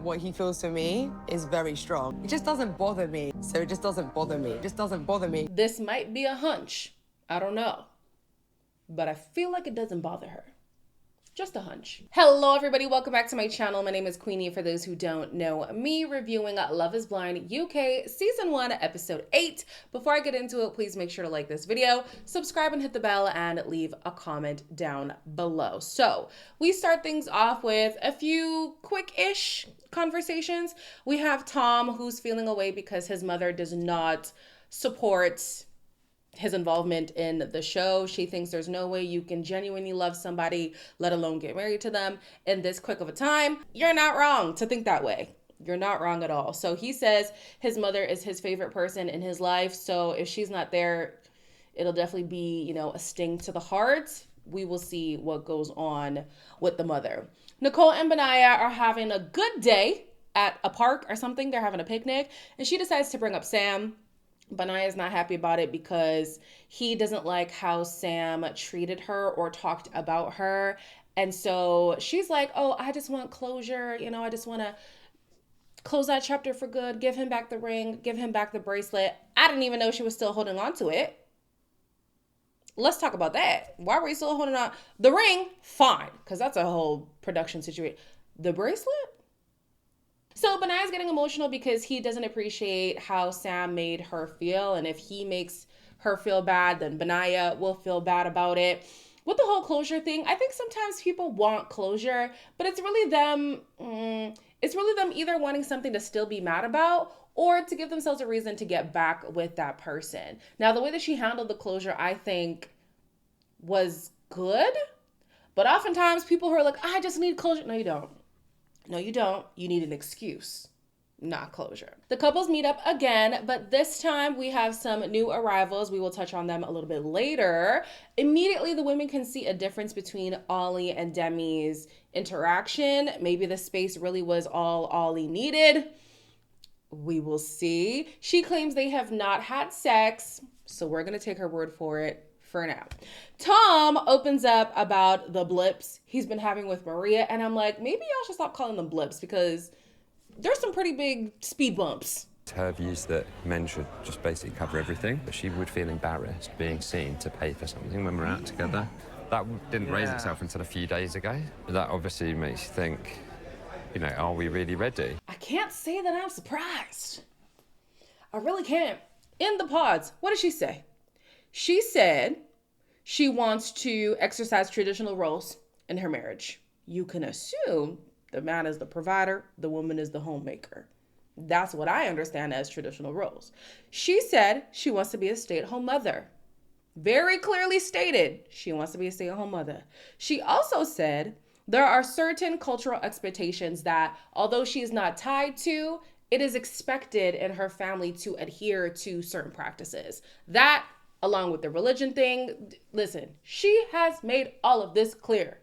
What he feels for me is very strong. It just doesn't bother me. So it just doesn't bother me. It just doesn't bother me. This might be a hunch. I don't know. But I feel like it doesn't bother her. Just a hunch. Hello, everybody. Welcome back to my channel. My name is Queenie. For those who don't know me, reviewing Love is Blind UK Season 1, Episode 8. Before I get into it, please make sure to like this video, subscribe and hit the bell, and leave a comment down below. So we start things off with a few quick-ish conversations. We have Tom, who's feeling away because his mother does not support his involvement in the show. She thinks there's no way you can genuinely love somebody, let alone get married to them in this quick of a time. You're not wrong to think that way. You're not wrong at all. So he says his mother is his favorite person in his life. So if she's not there, it'll definitely be, a sting to the heart. We will see what goes on with the mother. Nicole and Benaya are having a good day at a park or something. They're having a picnic, and she decides to bring up Sam. Benaya is not happy about it because he doesn't like how Sam treated her or talked about her. And so she's like, oh, I just want closure. I just want to close that chapter for good. Give him back the ring. Give him back the bracelet. I didn't even know she was still holding on to it. Let's talk about that. Why were you still holding on? The ring, fine, because that's a whole production situation. The bracelet? So Benaya's getting emotional because he doesn't appreciate how Sam made her feel. And if he makes her feel bad, then Benaya will feel bad about it. With the whole closure thing, I think sometimes people want closure, but it's really them either wanting something to still be mad about or to give themselves a reason to get back with that person. Now, the way that she handled the closure, I think, was good. But oftentimes people who are like, I just need closure. No, you don't. No, you don't. You need an excuse, not closure. The couples meet up again, but this time we have some new arrivals. We will touch on them a little bit later. Immediately, the women can see a difference between Ollie and Demi's interaction. Maybe the space really was all Ollie needed. We will see. She claims they have not had sex, so we're going to take her word for it. For now. Tom opens up about the blips he's been having with Maria, and I'm like, maybe y'all should stop calling them blips because there's some pretty big speed bumps. Her views that men should just basically cover everything, but she would feel embarrassed being seen to pay for something when we're out together. That didn't raise itself until a few days ago. That obviously makes you think, are we really ready? I can't say that I'm surprised. I really can't. In the pods, what did she say? She said she wants to exercise traditional roles in her marriage. You can assume the man is the provider, the woman is the homemaker. That's what I understand as traditional roles. She said she wants to be a stay-at-home mother. Very clearly stated, she wants to be a stay-at-home mother. She also said there are certain cultural expectations that, although she is not tied to, it is expected in her family to adhere to certain practices. That, along with the religion thing, listen, she has made all of this clear.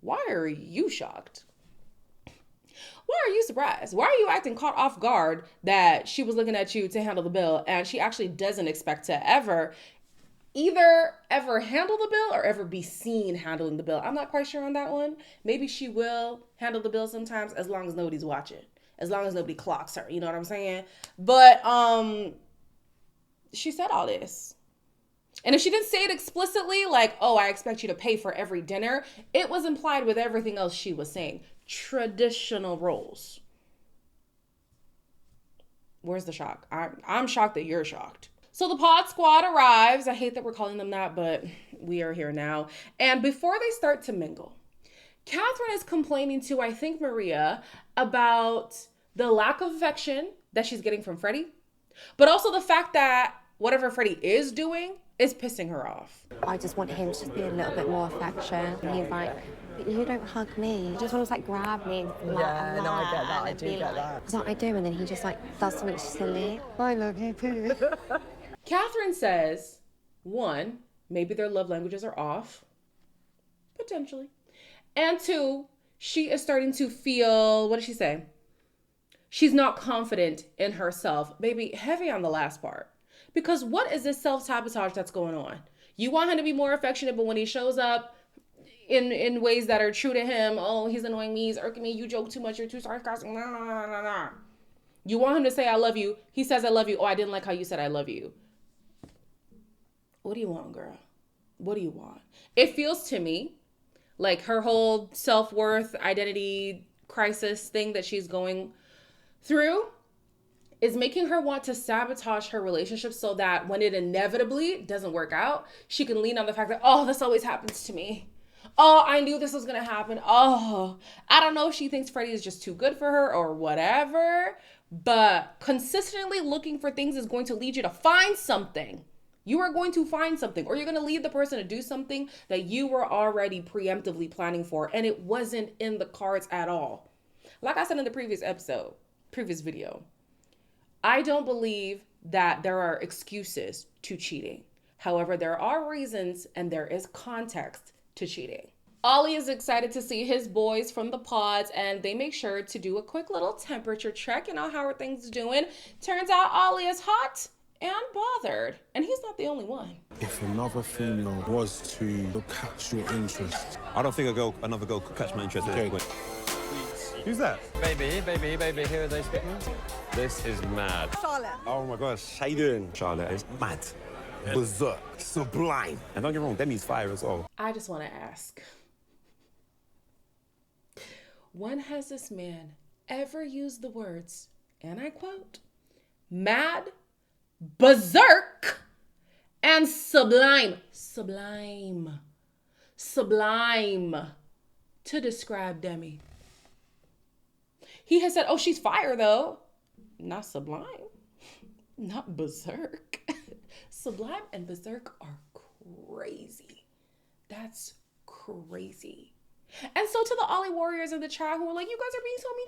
Why are you shocked? Why are you surprised? Why are you acting caught off guard that she was looking at you to handle the bill and she actually doesn't expect to ever handle the bill or ever be seen handling the bill? I'm not quite sure on that one. Maybe she will handle the bill sometimes as long as nobody's watching, as long as nobody clocks her. You know what I'm saying? But she said all this. And if she didn't say it explicitly, like, oh, I expect you to pay for every dinner, it was implied with everything else she was saying. Traditional roles. Where's the shock? I'm shocked that you're shocked. So the pod squad arrives. I hate that we're calling them that, but we are here now. And before they start to mingle, Catherine is complaining to, I think, Maria about the lack of affection that she's getting from Freddie, but also the fact that whatever Freddie is doing is pissing her off. I just want him to be a little bit more affection. And he's like, but you don't hug me. You just want to grab me. Yeah, no, I get that. I do get that. It's like I do, and then he just does something silly. I love you too. Catherine says, one, maybe their love languages are off, potentially. And two, she is starting to feel, what did she say? She's not confident in herself. Maybe heavy on the last part. Because what is this self-sabotage that's going on? You want him to be more affectionate, but when he shows up, in ways that are true to him. Oh, he's annoying me, he's irking me, you joke too much, you're too sarcastic. Nah, nah, nah, nah, nah. You want him to say I love you. He says I love you. Oh, I didn't like how you said I love you. What do you want, girl? What do you want? It feels to me like her whole self-worth, identity crisis thing that she's going through is making her want to sabotage her relationship so that when it inevitably doesn't work out, she can lean on the fact that, oh, this always happens to me. Oh, I knew this was going to happen. Oh, I don't know if she thinks Freddie is just too good for her or whatever, but consistently looking for things is going to lead you to find something. You are going to find something, or you're going to lead the person to do something that you were already preemptively planning for, and it wasn't in the cards at all. Like I said in the previous video, I don't believe that there are excuses to cheating. However, there are reasons and there is context to cheating. Ollie is excited to see his boys from the pods, and they make sure to do a quick little temperature check. You know, how are things doing? Turns out Ollie is hot and bothered, and he's not the only one. If another female was to catch your interest, I don't think another girl could catch my interest. Okay. Who's that? Baby, who are they speaking? This is mad. Oh my gosh, how you doing? Charlotte is mad, berserk, sublime. And don't get me wrong, Demi's fire as well. I just want to ask, when has this man ever used the words, and I quote, mad, berserk, and sublime to describe Demi? He has said, oh, she's fire though. Not sublime, not berserk. Sublime and berserk are crazy. That's crazy. And so to the Ollie warriors in the chat who are like, you guys are being so mean.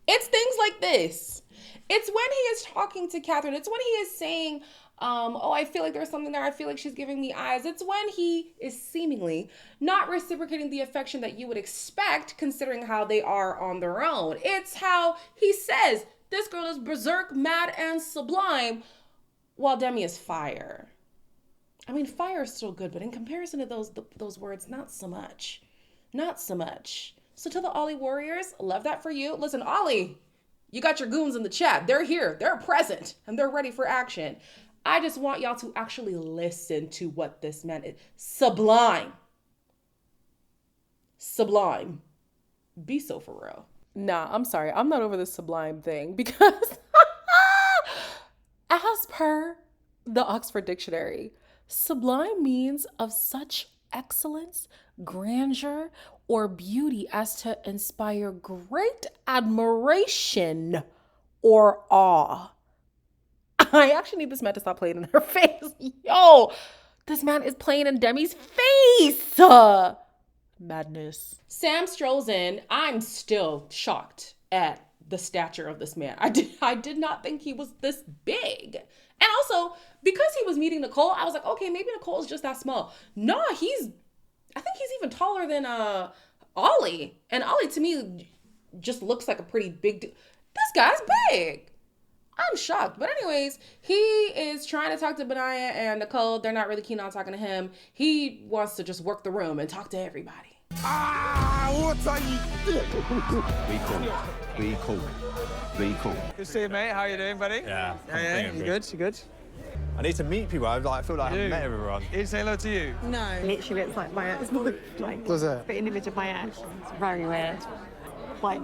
It's things like this. It's when he is talking to Catherine. It's when he is saying, oh, I feel like there's something there. I feel like she's giving me eyes. It's when he is seemingly not reciprocating the affection that you would expect considering how they are on their own. It's how he says, this girl is berserk, mad, and sublime, while Demi is fire. I mean, fire is still good, but in comparison to those words, not so much. Not so much. So to the Ollie warriors, love that for you. Listen, Ollie, you got your goons in the chat. They're here, they're present, and they're ready for action. I just want y'all to actually listen to what this man is. Sublime. Sublime. Be so for real. Nah, I'm sorry. I'm not over the sublime thing because as per the Oxford Dictionary, sublime means of such excellence, grandeur, or beauty as to inspire great admiration or awe. I actually need this man to stop playing in her face. Yo, this man is playing in Demi's face. Madness. Sam strolls in. I'm still shocked at the stature of this man. I did not think he was this big. And also, because he was meeting Nicole, I was like, okay, maybe Nicole's just that small. No, I think he's even taller than Ollie. And Ollie, to me, just looks like a pretty big dude. This guy's big. I'm shocked. But anyways, he is trying to talk to Benaya and Nicole. They're not really keen on talking to him. He wants to just work the room and talk to everybody. What are you doing? Be cool. Good to see you, mate. How you doing, buddy? Yeah. You good? You good? I need to meet people. I feel like I haven't met everyone. He'd say hello to you. No. Literally, it's like my ex. Like, does it? the image of my ex. It's very weird. Like,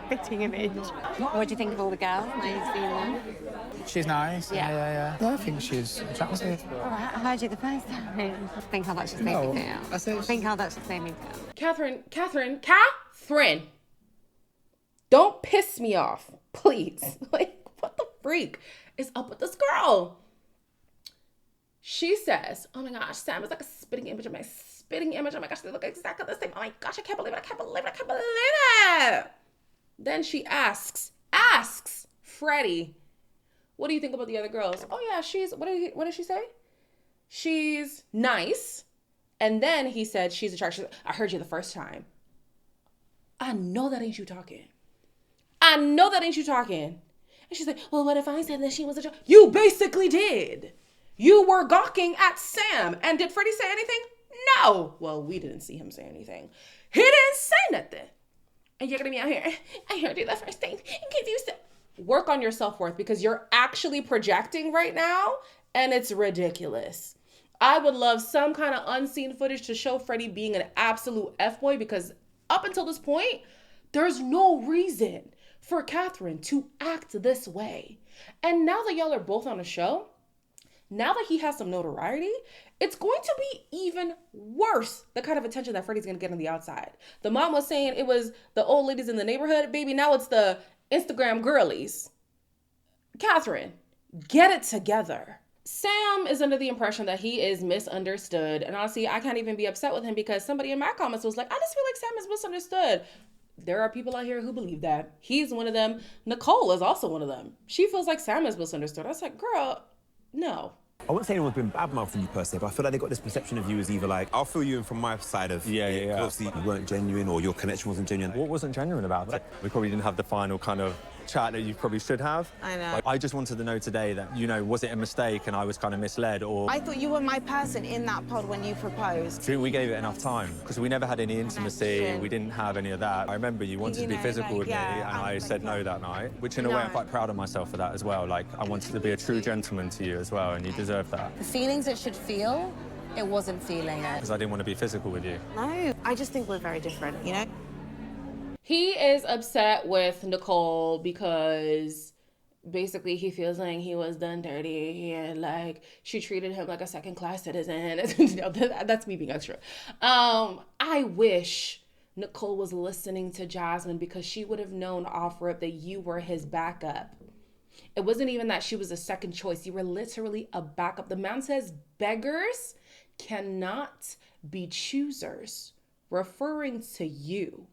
fitting image. What do you think of all the girls? Now you've seen them? She's nice. Yeah. I think she's attractive. Oh, I heard you the first time. Think how that should make me feel. I said Think how that should make me feel. Catherine, don't piss me off, please. Like, what the freak is up with this girl? She says, oh my gosh, Sam is like a spitting image of my Oh my gosh, they look exactly the same. Oh my gosh, I can't believe it. Then she asks Freddie, what do you think about the other girls? Oh yeah, what did she say? She's nice. And then he said she's attractive. I heard you the first time. I know that ain't you talking. And she's like, well, what if I said that she was You basically did. You were gawking at Sam. And did Freddie say anything? no. Well, we didn't see him say anything. He didn't say nothing. And you're gonna be out here, I heard you the first thing. Work on your self-worth, because you're actually projecting right now and it's ridiculous. I would love some kind of unseen footage to show Freddie being an absolute F-boy, because up until this point, there's no reason for Catherine to act this way. And now that y'all are both on a show, now that he has some notoriety, it's going to be even worse, the kind of attention that Freddie's going to get on the outside. The mom was saying it was the old ladies in the neighborhood. Baby, now it's the Instagram girlies. Catherine, get it together. Sam is under the impression that he is misunderstood. And honestly, I can't even be upset with him, because somebody in my comments was like, I just feel like Sam is misunderstood. There are people out here who believe that. He's one of them. Nicole is also one of them. She feels like Sam is misunderstood. I was like, girl, no. I wouldn't say anyone's been bad-mouthing you per se, but I feel like they got this perception of you as either like, I'll fill you in from my side of, obviously you weren't genuine or your connection wasn't genuine. What wasn't genuine about it? We probably didn't have the final kind of chat that you probably should have. I know. Like, I just wanted to know today that, you know, was it a mistake and I was kind of misled, or... I thought you were my person in that pod when you proposed. I think we gave it enough time, because we never had any intimacy, Connection. we didn't have any of that. I remember you wanted to be physical with me, and I said no that night, which in a way I'm quite proud of myself for that as well. Like, I wanted to be a true gentleman to you as well, and you deserve that. The feelings it should feel, it wasn't feeling it. Because I didn't want to be physical with you. No, I just think we're very different, you know? He is upset with Nicole because basically he feels like he was done dirty and like she treated him like a second-class citizen. No, that's me being extra. I wish Nicole was listening to Jasmine, because she would have known off rip that you were his backup. It wasn't even that she was a second choice. You were literally a backup. The man says beggars cannot be choosers, referring to you.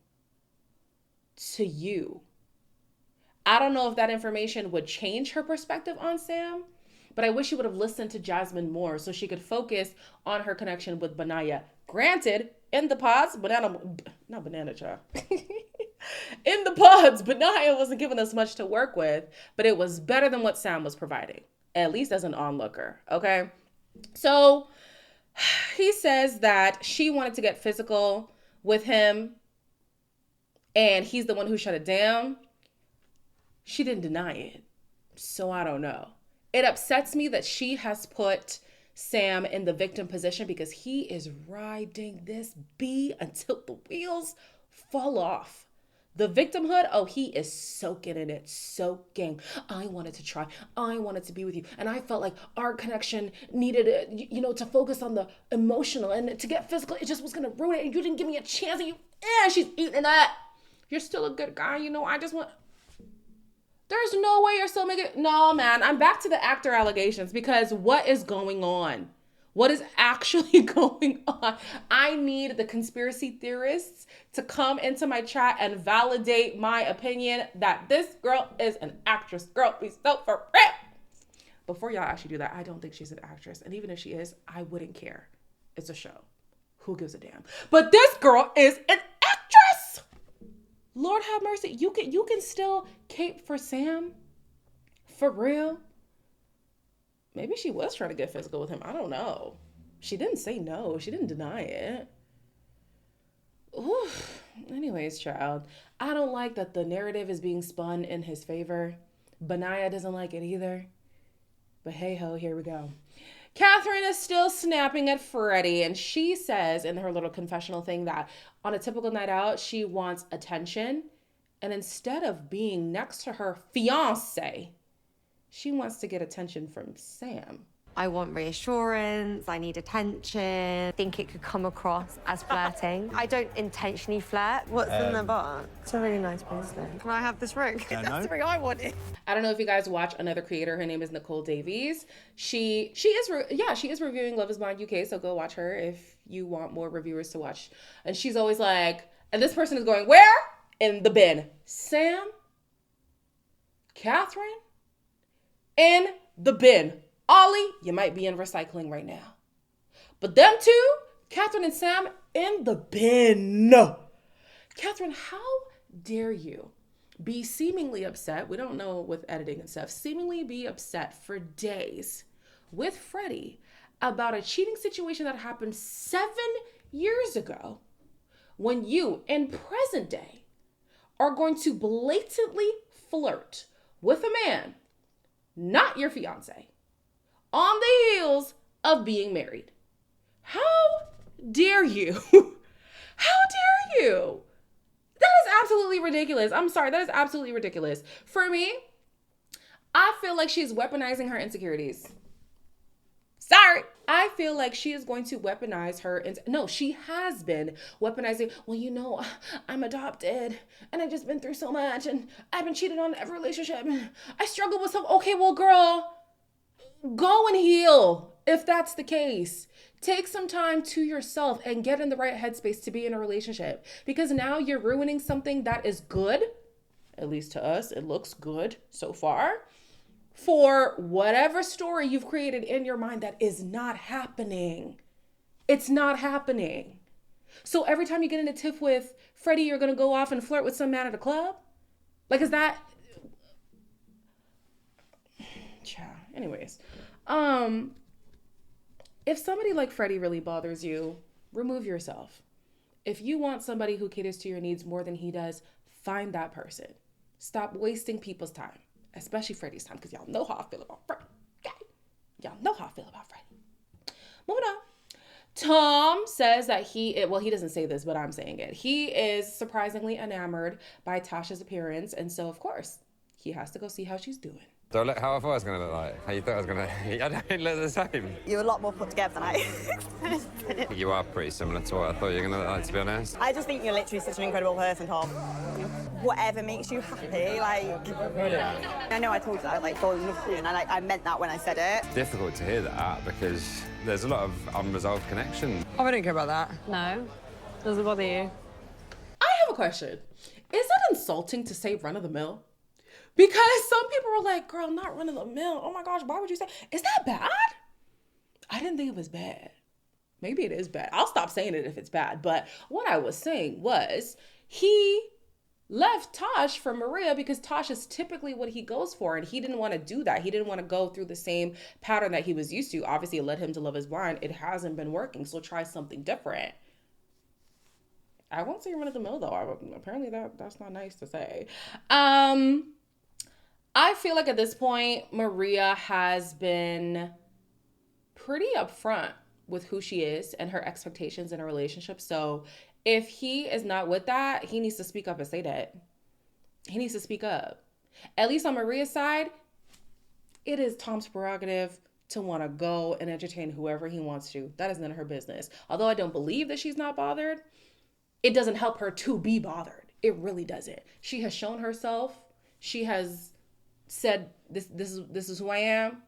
To you. I don't know if that information would change her perspective on Sam, but I wish she would have listened to Jasmine more so she could focus on her connection with Benaya. Granted, in the pods, in the pods, Benaya wasn't giving us much to work with, but it was better than what Sam was providing, at least as an onlooker, okay? So he says that she wanted to get physical with him, and he's the one who shut it down. She didn't deny it, so I don't know. It upsets me that she has put Sam in the victim position, because he is riding this bee until the wheels fall off. The victimhood, oh, he is soaking in it, soaking. I wanted to try. I wanted to be with you. And I felt like our connection needed, to focus on the emotional, and to get physical, it just was going to ruin it. And you didn't give me a chance. And she's eating that. You're still a good guy. I just want... There's no way you're still making... No, man. I'm back to the actor allegations, because what is going on? What is actually going on? I need the conspiracy theorists to come into my chat and validate my opinion that this girl is an actress. Girl, be so for real. Before y'all actually do that, I don't think she's an actress. And even if she is, I wouldn't care. It's a show. Who gives a damn? But this girl is an actress. Lord have mercy. You can still cape for Sam? For real? Maybe she was trying to get physical with him. I don't know. She didn't say no. She didn't deny it. Oof. Anyways, child, I don't like that the narrative is being spun in his favor. Benaya doesn't like it either. But hey ho, here we go. Catherine is still snapping at Freddie, and she says in her little confessional thing that on a typical night out, she wants attention. And instead of being next to her fiance, she wants to get attention from Sam. I want reassurance, I need attention. I think it could come across as flirting. I don't intentionally flirt. What's in the bar? It's a really nice bracelet. Can I have this ring? That's the ring I wanted. I don't know if you guys watch another creator. Her name is Nicole Davies. She is reviewing Love is Blind UK, so go watch her if you want more reviewers to watch. And she's always like, and this person is going, where? In the bin. Sam? Catherine? In the bin. Ollie, you might be in recycling right now. But them two, Catherine and Sam, in the bin. Catherine, how dare you be seemingly upset, we don't know with editing and stuff, seemingly be upset for days with Freddie about a cheating situation that happened 7 years ago when you, in present day, are going to blatantly flirt with a man, not your fiance, on the heels of being married? How dare you? How dare you? That is absolutely ridiculous. I'm sorry, that is absolutely ridiculous. For me, I feel like she's weaponizing her insecurities. Sorry. I feel like she is going to weaponize her. No, she has been weaponizing. Well, you know, I'm adopted and I've just been through so much and I've been cheated on in every relationship. I struggle with some. Okay, well, girl, go and heal if that's the case. Take some time to yourself and get in the right headspace to be in a relationship, because now you're ruining something that is good. At least to us, it looks good so far. For whatever story you've created in your mind that is not happening. It's not happening. So every time you get in a tiff with Freddie, you're going to go off and flirt with some man at a club? Like, is that... Anyways. If somebody like Freddie really bothers you, remove yourself. If you want somebody who caters to your needs more than he does, find that person. Stop wasting people's time. Especially Freddie's time, because y'all know how I feel about Freddie. Okay? Y'all know how I feel about Freddie. Moving on. Tom says that he doesn't say this, but I'm saying it. He is surprisingly enamored by Tash's appearance, and so, of course, he has to go see how she's doing. Do I look how I thought I was going to look like? How you thought I was going to... I don't look the same. You're a lot more put together than I expected. You are pretty similar to what I thought you were going to look like, to be honest. I just think you're literally such an incredible person, Tom. Whatever makes you happy, like... I know I told you that I like falling in love with you, and I meant that when I said it. It's difficult to hear that because there's a lot of unresolved connection. Oh, I don't care about that. No, doesn't bother you. I have a question. Is it insulting to say run-of-the-mill? Because some people were like, girl, not run-of-the-mill. Oh my gosh, why would you say? Is that bad? I didn't think it was bad. Maybe it is bad. I'll stop saying it if it's bad. But what I was saying was he left Tash for Maria because Tash is typically what he goes for. And he didn't want to do that. He didn't want to go through the same pattern that he was used to. Obviously, it led him to Love is Blind. It hasn't been working. So try something different. I won't say run-of-the-mill, though. Apparently, that's not nice to say. I feel like at this point, Maria has been pretty upfront with who she is and her expectations in a relationship. So if he is not with that, he needs to speak up and say that. He needs to speak up. At least on Maria's side, it is Tom's prerogative to want to go and entertain whoever he wants to. That is none of her business. Although I don't believe that she's not bothered, it doesn't help her to be bothered. It really doesn't. She has shown herself. She has said, this is who I am,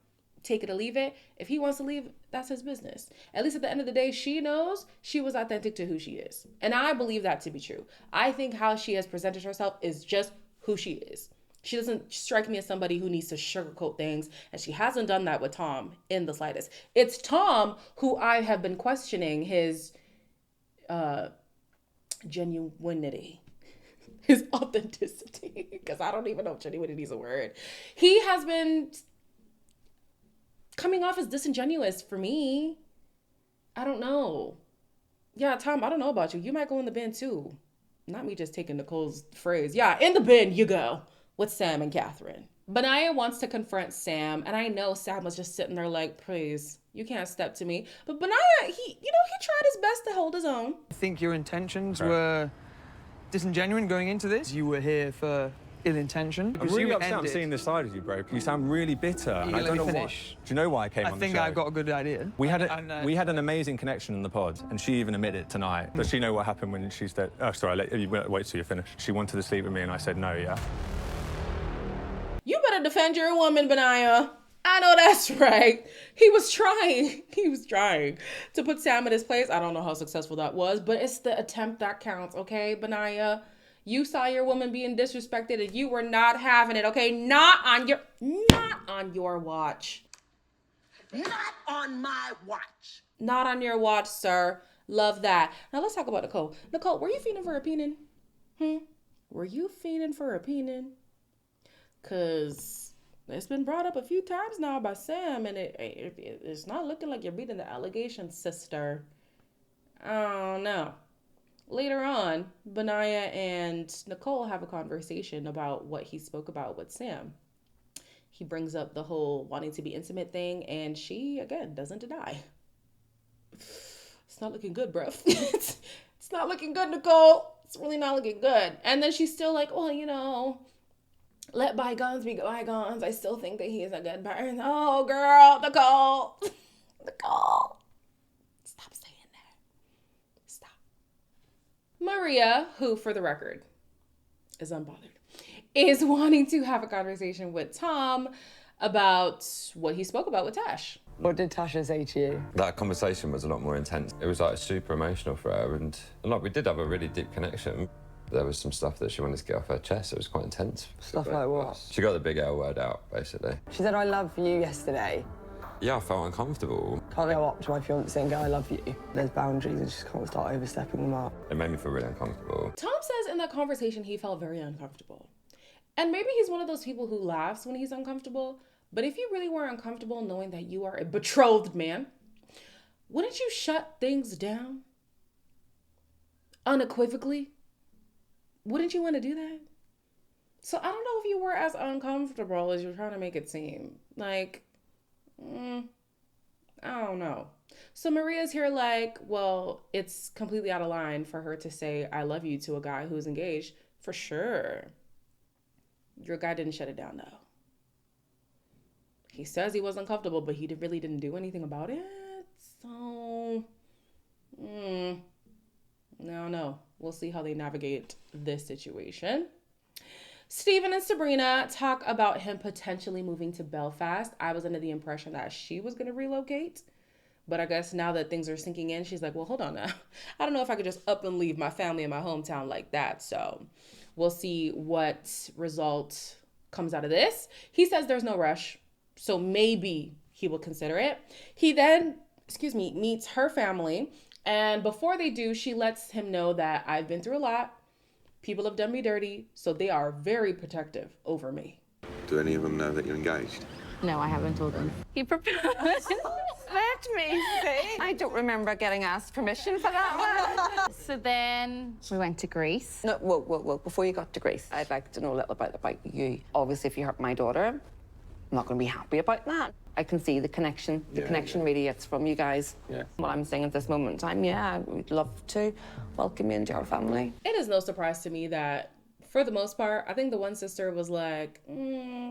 take it or leave it. If he wants to leave, that's his business. At least at the end of the day, she knows she was authentic to who she is. And I believe that to be true. I think how she has presented herself is just who she is. She doesn't strike me as somebody who needs to sugarcoat things, and she hasn't done that with Tom in the slightest. It's Tom who I have been questioning his genuinity. His authenticity, because I don't even know if genuinity is a word. He has been coming off as disingenuous for me. I don't know. Yeah, Tom, I don't know about you. You might go in the bin too. Not me just taking Nicole's phrase. Yeah, in the bin you go with Sam and Catherine. Benaya wants to confront Sam, and I know Sam was just sitting there like, please, you can't step to me. But Benaya, he tried his best to hold his own. I think your intentions were disingenuous going into this. You were here for ill intention. I'm really upset I'm seeing this side of you, bro. You sound really bitter. And I don't know why. Do you know why I came on the show? I think I've got a good idea. We had an amazing connection in the pod, and she even admitted it tonight. Does she know what happened when she said, oh, sorry, wait till you're finished. She wanted to sleep with me, and I said no, yeah? You better defend your woman, Benaya. I know that's right. He was trying to put Sam in his place. I don't know how successful that was, but it's the attempt that counts, okay, Benaya? You saw your woman being disrespected and you were not having it, okay? Not on your watch. Not on my watch. Not on your watch, sir. Love that. Now let's talk about Nicole. Nicole, were you fiending for a penin? Were you fiending for a penin? Because It's been brought up a few times now by Sam, and it's not looking like you're beating the allegations, sister. I don't know. Later on, Benaya and Nicole have a conversation about what he spoke about with Sam. He brings up the whole wanting to be intimate thing, and she, again, doesn't deny. It's not looking good, bro. It's not looking good, Nicole. It's really not looking good. And then she's still like, well, you know, let bygones be bygones. I still think that he is a good person. Oh, girl, Nicole. Nicole. Stop saying that. Stop. Maria, who, for the record, is unbothered, is wanting to have a conversation with Tom about what he spoke about with Tash. What did Tasha say to you? That conversation was a lot more intense. It was like super emotional for her, and like we did have a really deep connection. There was some stuff that she wanted to get off her chest. It was quite intense. Stuff like what? She got the big L word out, basically. She said, I love you yesterday. Yeah, I felt uncomfortable. Can't go up to my fiance and go, I love you. There's boundaries and just can't start overstepping them up. It made me feel really uncomfortable. Tom says in that conversation he felt very uncomfortable. And maybe he's one of those people who laughs when he's uncomfortable. But if you really were uncomfortable knowing that you are a betrothed man, wouldn't you shut things down? Unequivocally? Wouldn't you want to do that? So I don't know if you were as uncomfortable as you're trying to make it seem. Like, I don't know. So Maria's here like, well, it's completely out of line for her to say, I love you to a guy who's engaged. For sure. Your guy didn't shut it down, though. He says he was uncomfortable, but he really didn't do anything about it. So, no. We'll see how they navigate this situation. Steven and Sabrina talk about him potentially moving to Belfast. I was under the impression that she was going to relocate. But I guess now that things are sinking in, she's like, well, hold on now. I don't know if I could just up and leave my family in my hometown like that. So we'll see what result comes out of this. He says there's no rush. So maybe he will consider it. He then, meets her family. And before they do, she lets him know that I've been through a lot. People have done me dirty. So they are very protective over me. Do any of them know that you're engaged? No, I haven't told them. He proposed. Let me see. I don't remember getting asked permission for that one. So then we went to Greece. No, whoa. Before you got to Greece, I'd like to know a little bit about you. Obviously, if you hurt my daughter, I'm not going to be happy about that. I can see the connection. The connection radiates from you guys. Yeah. What I'm saying at this moment in time, yeah, we'd love to welcome you into our family. It is no surprise to me that, for the most part, I think the one sister was like,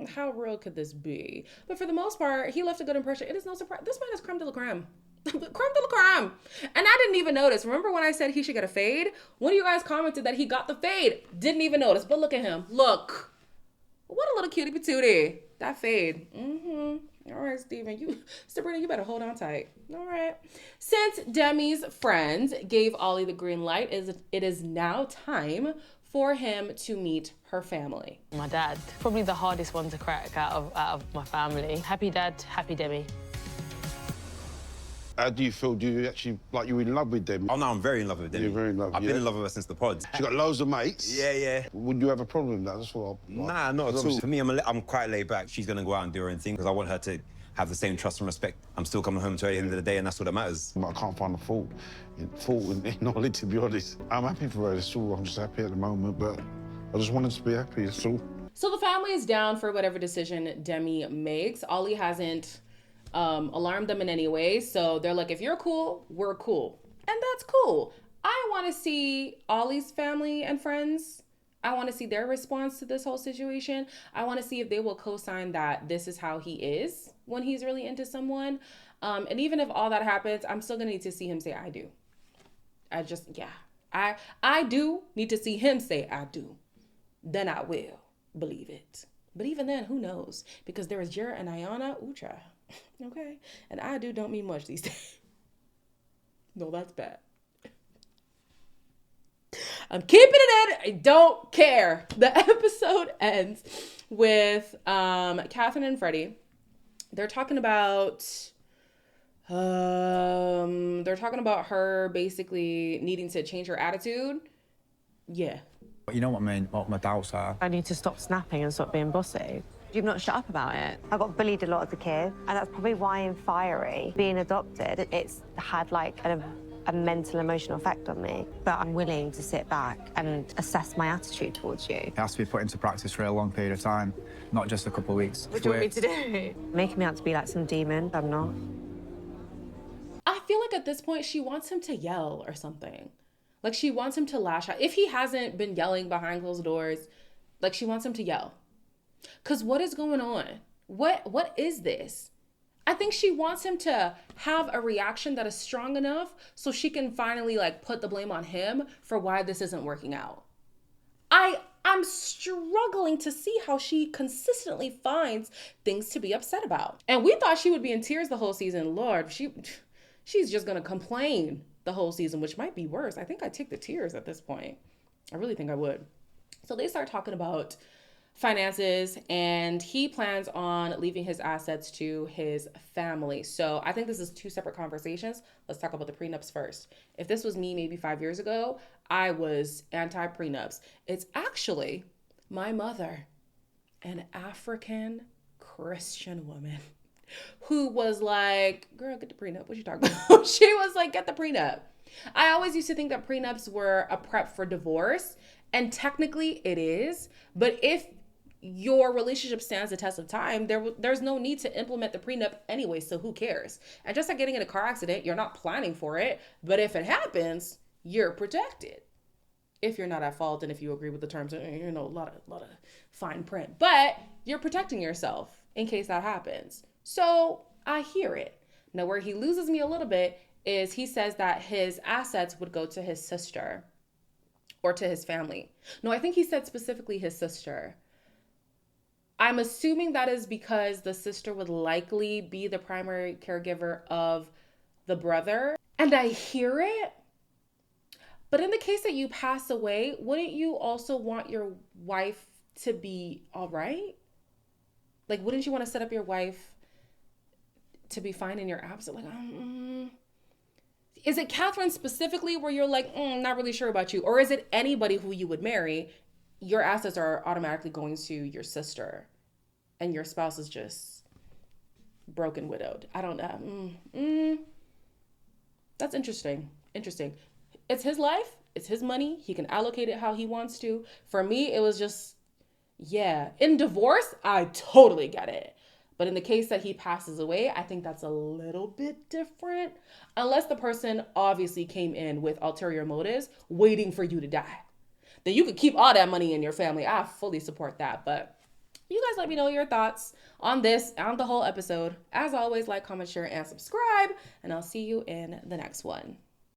how real could this be? But for the most part, he left a good impression. It is no surprise. This man is creme de la creme. Creme de la creme. And I didn't even notice. Remember when I said he should get a fade? One of you guys commented that he got the fade. Didn't even notice. But look at him. Look. What a little cutie patootie. That fade. All right, Sabrina, you better hold on tight. All right. Since Demi's friends gave Ollie the green light, it is now time for him to meet her family. My dad, probably the hardest one to crack out of my family. Happy dad, happy Demi. How do you feel? Do you actually, like, you're in love with them? Oh, no, I'm very in love with them. You're very in love, I've been in love with her since the pod. She got loads of mates? Yeah. Would you have a problem with that? That's what Nah, not at all. For me, I'm quite laid back. She's going to go out and do her own thing because I want her to have the same trust and respect. I'm still coming home to her at the end of the day, and that's what that matters. I can't find a fault in Ollie, to be honest. I'm happy for her, that's all. I'm just happy at the moment, but I just wanted to be happy, that's all. So the family is down for whatever decision Demi makes. Ollie hasn't alarmed them in any way, so they're like, if you're cool, we're cool. And that's cool. I want to see Ollie's family and friends. I want to see their response to this whole situation. I want to see if they will co-sign that this is how he is when he's really into someone. And even if all that happens, I'm still going to need to see him say, I do. I do need to see him say, I do. Then I will believe it. But even then, who knows? Because there is Jera and Ayana. Ooh, child. Okay. And I do don't mean much these days. No, that's bad. I'm keeping it in. I don't care. The episode ends with Catherine and Freddie. They're talking about her basically needing to change her attitude. Yeah. You know what I mean? What my doubts are. I need to stop snapping and stop being bossy. You've not shut up about it. I got bullied a lot as a kid, and that's probably why in Fiery, being adopted, it's had like a mental, emotional effect on me. But I'm willing to sit back and assess my attitude towards you. It has to be put into practice for a long period of time, not just a couple of weeks. What do you want me to do? Making me out to be like some demon. I'm not. I feel like at this point, she wants him to yell or something. Like, she wants him to lash out. If he hasn't been yelling behind closed doors, like, she wants him to yell. Because what is going on? What is this? I think she wants him to have a reaction that is strong enough so she can finally, like, put the blame on him for why this isn't working out. I'm struggling to see how she consistently finds things to be upset about. And we thought she would be in tears the whole season. Lord, she's just going to complain the whole season, which might be worse. I think I'd take the tears at this point. I really think I would. So they start talking about finances, and he plans on leaving his assets to his family. So I think this is two separate conversations. Let's talk about the prenups first. If this was me maybe 5 years ago, I was anti-prenups. It's actually my mother, an African Christian woman, who was like, girl, get the prenup. What you talking about? She was like, get the prenup. I always used to think that prenups were a prep for divorce, and technically it is. But if your relationship stands the test of time, there's no need to implement the prenup anyway, so who cares? And just like getting in a car accident, you're not planning for it, but if it happens, you're protected. If you're not at fault and if you agree with the terms, you know, a lot of fine print. But you're protecting yourself in case that happens. So I hear it. Now, where he loses me a little bit is he says that his assets would go to his sister or to his family. No, I think he said specifically his sister. I'm assuming that is because the sister would likely be the primary caregiver of the brother. And I hear it. But in the case that you pass away, wouldn't you also want your wife to be all right? Like, wouldn't you want to set up your wife to be fine in your absence? Like, is it Catherine specifically where you're like, not really sure about you? Or is it anybody who you would marry? Your assets are automatically going to your sister and your spouse is just broken widowed. I don't know. That's interesting. It's his life. It's his money. He can allocate it how he wants to. For me, it was just, yeah. In divorce, I totally get it. But in the case that he passes away, I think that's a little bit different. Unless the person obviously came in with ulterior motives, waiting for you to die. Then you could keep all that money in your family. I fully support that. But you guys let me know your thoughts on this, on the whole episode. As always, like, comment, share, and subscribe. And I'll see you in the next one.